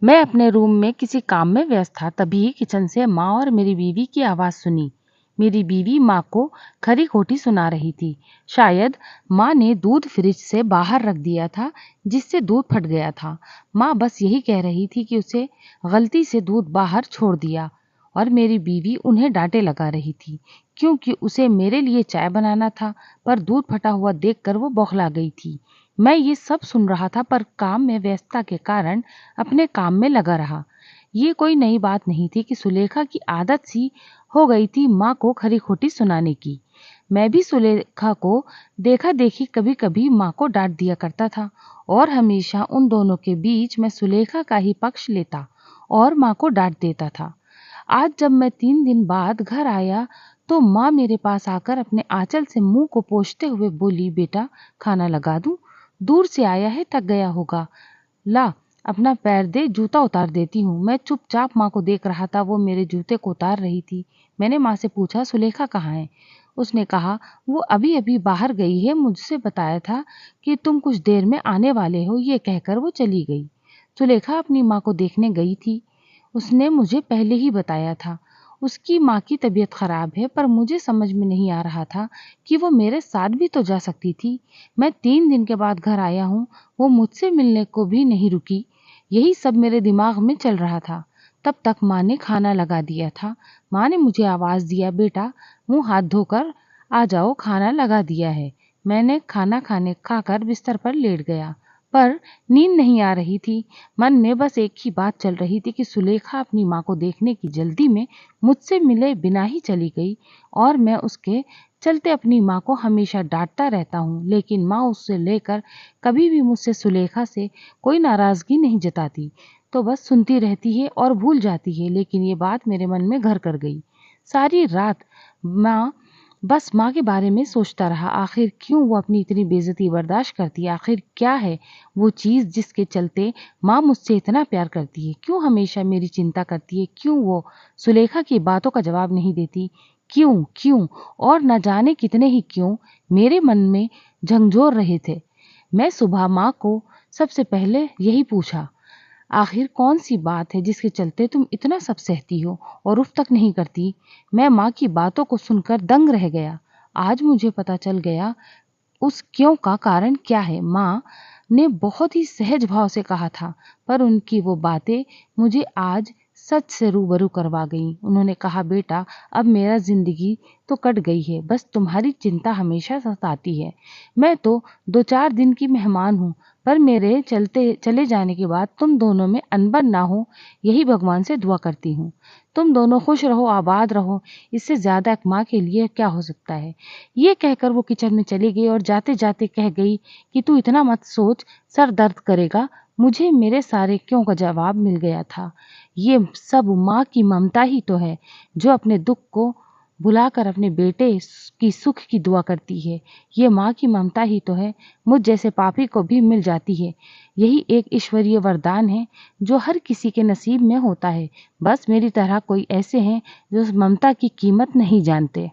मैं अपने रूम में किसी काम में व्यस्त था, तभी किचन से माँ और मेरी बीवी की आवाज़ सुनी। मेरी बीवी माँ को खरी खोटी सुना रही थी। शायद माँ ने दूध फ्रिज से बाहर रख दिया था, जिससे दूध फट गया था। माँ बस यही कह रही थी कि उसे गलती से दूध बाहर छोड़ दिया, और मेरी बीवी उन्हें डांटे लगा रही थी, क्योंकि उसे मेरे लिए चाय बनाना था, पर दूध फटा हुआ देखकर वो बौखला गई थी। मैं ये सब सुन रहा था, पर काम में व्यस्तता के कारण अपने काम में लगा रहा। ये कोई नई बात नहीं थी कि सुलेखा की आदत सी हो गई थी माँ को खरी खोटी सुनाने की। मैं भी सुलेखा को देखा देखी कभी कभी माँ को डांट दिया करता था, और हमेशा उन दोनों के बीच मैं सुलेखा का ही पक्ष लेता और माँ को डांट देता था। आज जब मैं 3 दिन बाद घर आया, तो माँ मेरे पास आकर अपने आंचल से मुंह को पोंछते हुए बोली, बेटा खाना लगा दूं? दूर से आया है, थक गया होगा। ला अपना पैर दे, जूता उतार देती हूँ। मैं चुपचाप माँ को देख रहा था, वो मेरे जूते को उतार रही थी। मैंने माँ से पूछा, सुलेखा कहाँ है? उसने कहा, वो अभी अभी बाहर गई है, मुझसे बताया था कि तुम कुछ देर में आने वाले हो, ये कहकर वो चली गई। सुलेखा अपनी माँ को देखने गई थी, उसने मुझे पहले ही बताया था। उसकी माँ की तबीयत खराब है, पर मुझे समझ में नहीं आ रहा था कि वो मेरे साथ भी तो जा सकती थी। मैं 3 दिन के बाद घर आया हूँ, वो मुझसे मिलने को भी नहीं रुकी। यही सब मेरे दिमाग में चल रहा था। तब तक माँ ने खाना लगा दिया था। माँ ने मुझे आवाज़ दिया, बेटा मुंह हाथ धोकर आ जाओ, खाना लगा दिया है। मैंने खाना खाकर बिस्तर पर लेट गया, पर नींद नहीं आ रही थी। मन में बस एक ही बात चल रही थी कि सुलेखा अपनी माँ को देखने की जल्दी में मुझसे मिले बिना ही चली गई, और मैं उसके चलते अपनी माँ को हमेशा डांटता रहता हूँ, लेकिन माँ उससे लेकर कभी भी मुझसे सुलेखा से कोई नाराज़गी नहीं जताती, तो बस सुनती रहती है और भूल जाती है। लेकिन ये बात मेरे मन में घर कर गई। सारी रात बस माँ के बारे में सोचता रहा। आखिर क्यों वो अपनी इतनी बेइज्जती बर्दाश्त करती है? आखिर क्या है वो चीज़ जिसके चलते माँ मुझसे इतना प्यार करती है? क्यों हमेशा मेरी चिंता करती है? क्यों वो सुलेखा की बातों का जवाब नहीं देती? क्यों क्यों और न जाने कितने ही क्यों मेरे मन में झंझोर रहे थे। मैं सुबह माँ को सबसे पहले यही पूछा, आखिर कौन सी बात है जिसके चलते तुम इतना सब सहती हो और उफ तक नहीं करती? मैं माँ की बातों को सुनकर दंग रह गया। आज मुझे पता चल गया उस क्यों का कारण क्या है। माँ ने बहुत ही सहज भाव से कहा था, पर उनकी वो बातें मुझे आज सच से रूबरू करवा गई। उन्होंने कहा, बेटा अब मेरा जिंदगी तो कट गई है, बस तुम्हारी चिंता हमेशा सताती है। मैं तो 2-4 दिन की मेहमान हूँ, पर मेरे चले जाने के बाद तुम दोनों में अनबन ना हो, यही भगवान से दुआ करती हूँ। तुम दोनों खुश रहो, आबाद रहो, इससे ज्यादा एक माँ के लिए क्या हो सकता है। ये कहकर वो किचन में चली गई और जाते जाते कह गई कि तू इतना मत सोच, सर दर्द करेगा। मुझे मेरे सारे क्यों का जवाब मिल गया था। ये सब माँ की ममता ही तो है, जो अपने दुख को भुलाकर अपने बेटे की सुख की दुआ करती है। ये माँ की ममता ही तो है, मुझ जैसे पापी को भी मिल जाती है। यही एक ईश्वरीय वरदान है जो हर किसी के नसीब में होता है। बस मेरी तरह कोई ऐसे हैं जो उस ममता की कीमत नहीं जानते।